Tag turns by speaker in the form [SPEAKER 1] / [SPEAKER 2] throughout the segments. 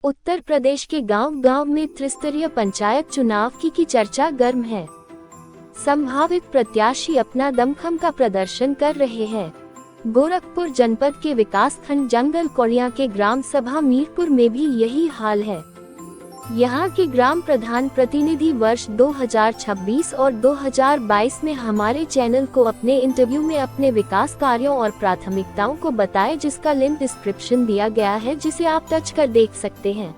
[SPEAKER 1] उत्तर प्रदेश के गांव-गांव में त्रिस्तरीय पंचायत चुनाव की चर्चा गर्म है। संभावित प्रत्याशी अपना दमखम का प्रदर्शन कर रहे हैं। गोरखपुर जनपद के विकासखंड जंगल कौड़िया के ग्राम सभा मीरपुर में भी यही हाल है। यहाँ के ग्राम प्रधान प्रतिनिधि वर्ष 2026 और 2022 में हमारे चैनल को अपने इंटरव्यू में अपने विकास कार्यों और प्राथमिकताओं को बताए, जिसका लिंक डिस्क्रिप्शन दिया गया है, जिसे आप टच कर देख सकते हैं।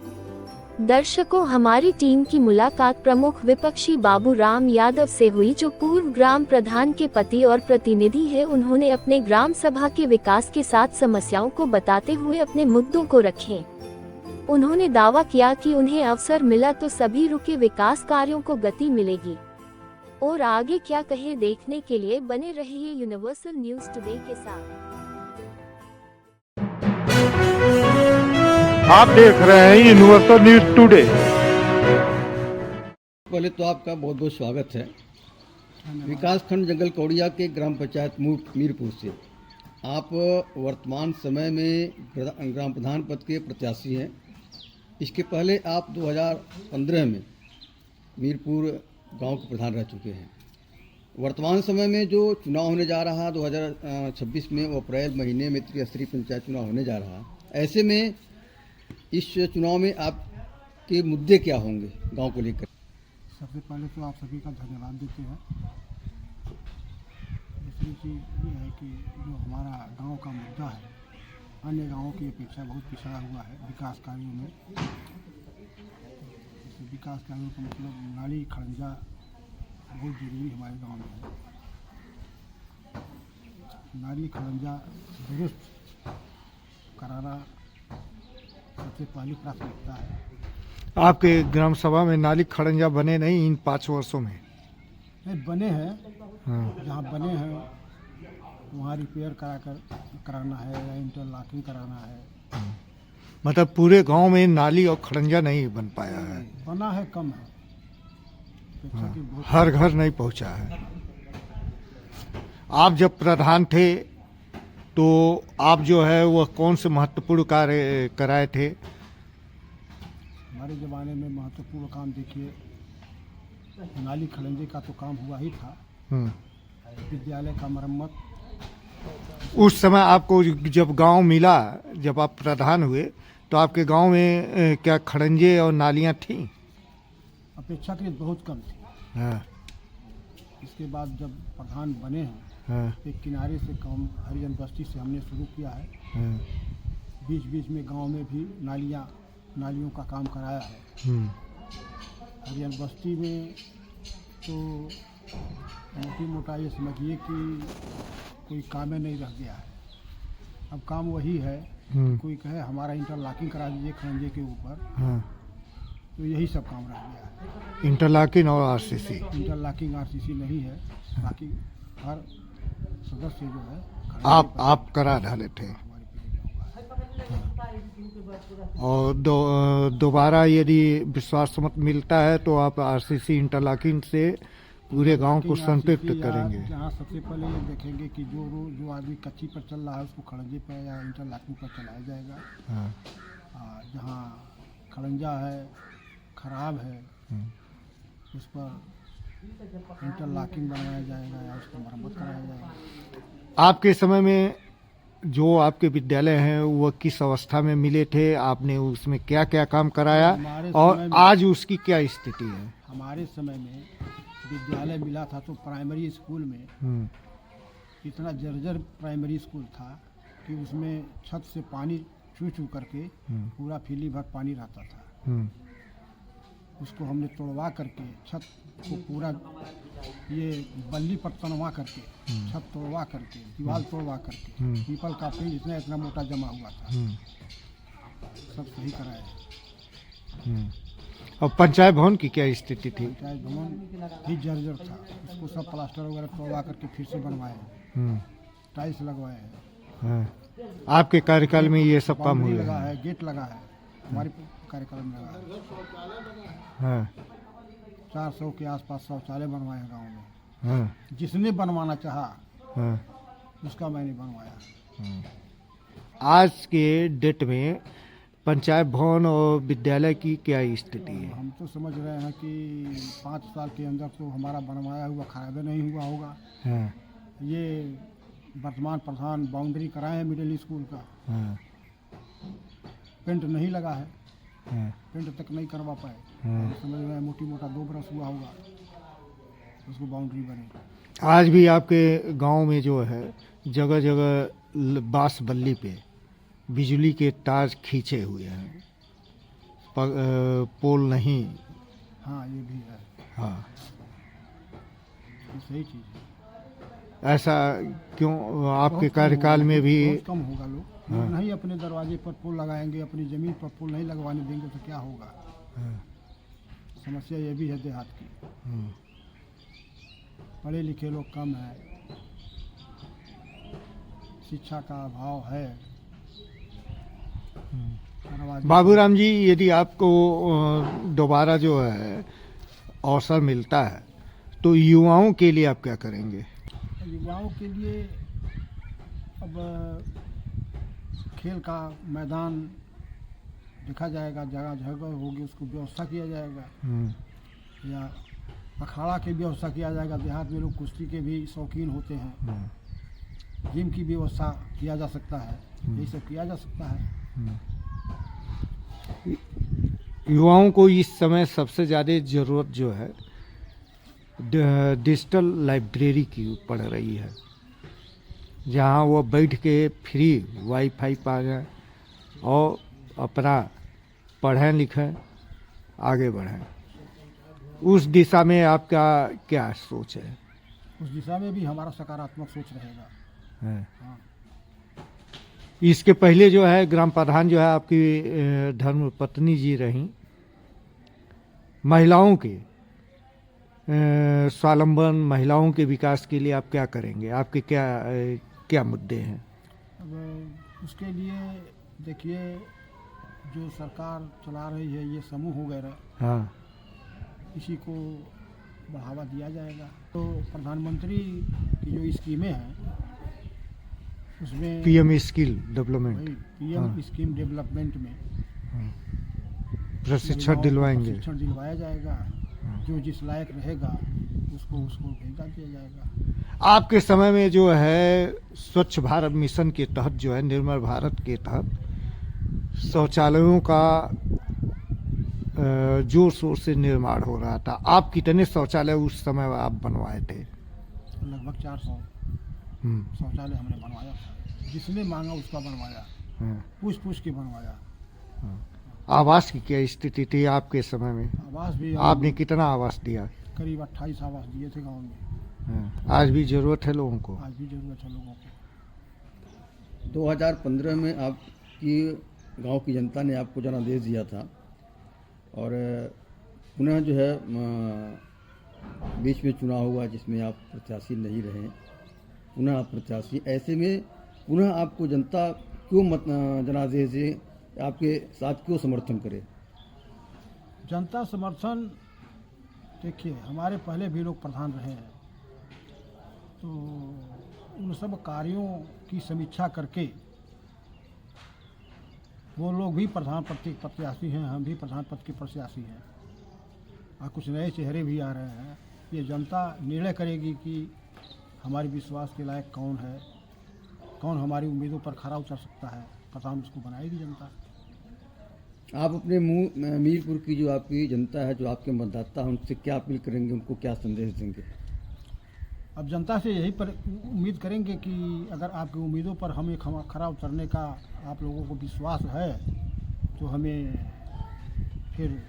[SPEAKER 1] दर्शकों, हमारी टीम की मुलाकात प्रमुख विपक्षी बाबू राम यादव से हुई, जो पूर्व ग्राम प्रधान के पति और प्रतिनिधि है। उन्होंने अपने ग्राम सभा के विकास के साथ समस्याओं को बताते हुए अपने मुद्दों को रखे। उन्होंने दावा किया कि उन्हें अवसर मिला तो सभी रुके विकास कार्यों को गति मिलेगी। और आगे क्या कहे, देखने के लिए बने रहिए यूनिवर्सल न्यूज टुडे के साथ।
[SPEAKER 2] आप देख रहे हैं यूनिवर्सल न्यूज टुडे।
[SPEAKER 3] पहले तो आपका बहुत बहुत स्वागत है। विकासखंड जंगल कौड़िया के ग्राम पंचायत मीरपुर से आप वर्तमान समय में ग्राम प्रधान पद के प्रत्याशी हैं। इसके पहले आप 2015 में मीरपुर गांव के प्रधान रह चुके हैं। वर्तमान समय में जो चुनाव होने जा रहा 2026 में, वो अप्रैल महीने में त्रिस्तरीय पंचायत चुनाव होने जा रहा। ऐसे में इस चुनाव में आपके मुद्दे क्या होंगे गांव को लेकर?
[SPEAKER 4] सबसे पहले तो आप सभी का धन्यवाद देते हैं। दूसरी चीज़ ये है कि जो हमारा गांव का मुद्दा है, अन्य गांवों की अपेक्षा बहुत पिछड़ा हुआ है विकास कार्यों में। जैसे विकास कार्यों का मतलब नाली खड़ंजा बहुत जरूरी हमारे गांव में है। नाली खड़ंजा दुरुस्त कराना सबसे पहली प्राथमिकता है।
[SPEAKER 2] आपके ग्राम सभा में नाली खड़ंजा बने नहीं इन 5 वर्षों में?
[SPEAKER 4] नहीं, बने हैं।
[SPEAKER 2] हाँ।
[SPEAKER 4] जहाँ बने हैं वहाँ रिपेयर कराना है या इंटरलॉकिंग कराना है।
[SPEAKER 2] मतलब पूरे गांव में नाली और खड़ंजा नहीं बन पाया है?
[SPEAKER 4] बना है, कम है।
[SPEAKER 2] हर घर नहीं पहुंचा है। आप जब प्रधान थे तो आप जो है वह कौन से महत्वपूर्ण कार्य कराए थे?
[SPEAKER 4] हमारे ज़माने में महत्वपूर्ण काम देखिए, नाली खड़ंजे का तो काम हुआ ही था। विद्यालय का मरम्मत।
[SPEAKER 2] उस समय आपको जब गांव मिला, जब आप प्रधान हुए, तो आपके गांव में क्या खड़ंजे और नालियां थीं?
[SPEAKER 4] अपेक्षाकृत बहुत कम थी।
[SPEAKER 2] हाँ।
[SPEAKER 4] इसके बाद जब प्रधान बने हैं,
[SPEAKER 2] हाँ।
[SPEAKER 4] एक किनारे से काम हरिजन बस्ती से हमने शुरू किया है।
[SPEAKER 2] हाँ।
[SPEAKER 4] बीच बीच में गांव में भी नालियों का काम कराया है। हरिजन बस्ती में तो मोटी मोटा ये समझिए कि कोई काम नहीं रह गया है। अब काम वही है, कोई कहे हमारा इंटरलॉकिंग करा दीजिए खड़ंजे के ऊपर।
[SPEAKER 2] हाँ।
[SPEAKER 4] तो यही सब काम रह गया है।
[SPEAKER 2] इंटरलॉकिंग और आरसीसी?
[SPEAKER 4] इंटरलॉकिंग आरसीसी नहीं है, बाकी हर सदस्य जो है
[SPEAKER 2] आप करा डाले थे। और दोबारा यदि विश्वास मत मिलता है तो आप आरसीसी इंटरलॉकिंग से पूरे गांव को संतृप्त करेंगे।
[SPEAKER 4] जहाँ सबसे पहले ये देखेंगे कि जो आदमी कच्ची पर चल रहा है उसको खड़ंजे पर या इंटरलॉकिंग पर चलाया जाएगा। हाँ। जहाँ खड़ंजा है, खराब है, उस पर इंटरलॉकिंग बनाया जाएगा या उसको मरम्मत कराया जाएगा।
[SPEAKER 2] आपके समय में जो आपके विद्यालय हैं वह किस अवस्था में मिले थे? आपने उसमें क्या क्या काम कराया और आज उसकी क्या स्थिति है?
[SPEAKER 4] हमारे समय में विद्यालय मिला था तो प्राइमरी स्कूल में इतना जर्जर प्राइमरी स्कूल था कि उसमें छत से पानी चू करके पूरा फीली भर पानी रहता था। उसको हमने तोड़वा करके छत को पूरा ये बल्ली पर तनवा करके छत तोड़वा करके दीवार तोड़वा करके पीपल का पेड़ इतना मोटा जमा हुआ था, सब सही कराया।
[SPEAKER 2] और पंचायत भवन की क्या स्थिति थी?
[SPEAKER 4] पंचायत भवन भी जर्जर था, उसको सब प्लास्टर वगैरह तोड़वा करके फिर से बनवाए, टाइल्स लगवाए हैं।
[SPEAKER 2] आपके कार्यकाल में ये सब काम हुए?
[SPEAKER 4] लगा है, गेट लगा है, हमारे कार्यकाल में लगा है। 400 के आसपास शौचालय बनवाए हैं गाँव में। जिसने बनवाना चाहा उसका मैंने बनवाया।
[SPEAKER 2] आज के डेट में पंचायत भवन और विद्यालय की क्या स्थिति है?
[SPEAKER 4] हम तो समझ रहे हैं कि 5 साल के अंदर तो हमारा बनवाया हुआ खराब नहीं हुआ होगा।
[SPEAKER 2] हाँ,
[SPEAKER 4] ये वर्तमान प्रधान बाउंड्री कराए हैं मिडिल स्कूल का,
[SPEAKER 2] हाँ,
[SPEAKER 4] पेंट नहीं लगा है,
[SPEAKER 2] हाँ,
[SPEAKER 4] पेंट तक नहीं करवा पाए।
[SPEAKER 2] हाँ।
[SPEAKER 4] समझ रहे हैं मोटी मोटा 2 बरस हुआ होगा उसको बाउंड्री बने।
[SPEAKER 2] आज भी आपके गांव में जो है जगह जगह बांस बल्ली पे बिजली के तार खींचे हुए हैं, पोल नहीं।
[SPEAKER 4] हाँ ये भी है,
[SPEAKER 2] हाँ,
[SPEAKER 4] ये सही चीज़ है।
[SPEAKER 2] ऐसा क्यों? आपके
[SPEAKER 4] बहुत कम
[SPEAKER 2] कार्यकाल
[SPEAKER 4] होगा,
[SPEAKER 2] में भी
[SPEAKER 4] बहुत कम होगा। लोग नहीं अपने दरवाजे पर पोल लगाएंगे, अपनी ज़मीन पर पोल नहीं लगवाने देंगे तो क्या होगा। समस्या ये भी है देहात की। पढ़े लिखे लोग कम हैं, शिक्षा का अभाव है। दरवाजे
[SPEAKER 2] बाबूराम जी, यदि आपको दोबारा जो है अवसर मिलता है तो युवाओं के लिए आप क्या करेंगे?
[SPEAKER 4] युवाओं के लिए अब खेल का मैदान देखा जाएगा, जगह जगह होगी उसको व्यवस्था किया जाएगा, या अखाड़ा की व्यवस्था किया जाएगा। देहात में लोग कुश्ती के भी शौकीन होते हैं, जिम की व्यवस्था किया जा सकता है, यही सब किया जा सकता है।
[SPEAKER 2] युवाओं को इस समय सबसे ज़्यादा ज़रूरत जो है डिजिटल लाइब्रेरी की पड़ रही है, जहाँ वो बैठ के फ्री वाईफाई पा जाए और अपना पढ़ें लिखें, आगे बढ़ें। उस दिशा में आपका क्या सोच है?
[SPEAKER 4] उस दिशा में भी हमारा सकारात्मक सोच रहेगा।
[SPEAKER 2] है।
[SPEAKER 4] हाँ।
[SPEAKER 2] इसके पहले जो है ग्राम प्रधान जो है आपकी धर्म पत्नी जी रहीं। महिलाओं के स्वावलंबन, महिलाओं के विकास के लिए आप क्या करेंगे? आपके क्या मुद्दे हैं?
[SPEAKER 4] अब उसके लिए देखिए, जो सरकार चला रही है ये समूह वगैरह,
[SPEAKER 2] हाँ,
[SPEAKER 4] इसी को बढ़ावा दिया जाएगा। तो प्रधानमंत्री की जो स्कीमें हैं उसमें
[SPEAKER 2] PM skill development,
[SPEAKER 4] PM scheme development में
[SPEAKER 2] प्रशिक्षण
[SPEAKER 4] महिलाओं को
[SPEAKER 2] दिलवाएंगे।
[SPEAKER 4] प्रशिक्षण दिलवाया जाएगा। जो जिस लायक रहेगा उसको भेजा दिया जाएगा।
[SPEAKER 2] आपके समय में जो है स्वच्छ भारत मिशन के तहत जो है निर्मल भारत के तहत शौचालयों का जोर शोर से निर्माण हो रहा था। आप कितने शौचालय उस समय आप बनवाए थे?
[SPEAKER 4] लगभग 400 शौचालय हमने बनवाया था। जिसने मांगा उसका बनवाया, पूछ के बनवाया।
[SPEAKER 2] आवास की क्या स्थिति थी आपके समय में?
[SPEAKER 4] आवास भी
[SPEAKER 2] आपने कितना आवास दिया?
[SPEAKER 4] करीब 28 आवास दिए थे गांव में।
[SPEAKER 2] आज भी जरूरत है लोगों को?
[SPEAKER 4] आज भी जरूरत है लोगों को।
[SPEAKER 3] 2015 में आपकी गांव की जनता ने आपको जनादेश दिया था और पुनः जो है बीच में चुनाव हुआ जिसमें आप प्रत्याशी नहीं रहे, पुनः आप प्रत्याशी। ऐसे में पुनः आपको जनता क्यों जनादेश दे, आपके साथ क्यों समर्थन करे?
[SPEAKER 4] जनता समर्थन, देखिए हमारे पहले भी लोग प्रधान रहे हैं, तो उन सब कार्यों की समीक्षा करके वो लोग भी प्रधान पद के प्रत्याशी हैं, हम भी प्रधान पद के प्रत्याशी हैं, और कुछ नए चेहरे भी आ रहे हैं। ये जनता निर्णय करेगी कि हमारे विश्वास के लायक कौन है, कौन हमारी उम्मीदों पर खरा उतर सकता है, प्रधान उसको बनाएगी जनता।
[SPEAKER 3] आप अपने मीरपुर की जो आपकी जनता है, जो आपके मतदाता हैं, उनसे क्या अपील करेंगे, उनको क्या संदेश देंगे?
[SPEAKER 4] अब जनता से यही पर उम्मीद करेंगे कि अगर आपकी उम्मीदों पर हमें खरा उतरने का आप लोगों को विश्वास है तो हमें फिर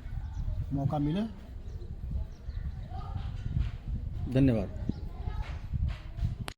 [SPEAKER 4] मौका मिले।
[SPEAKER 3] धन्यवाद।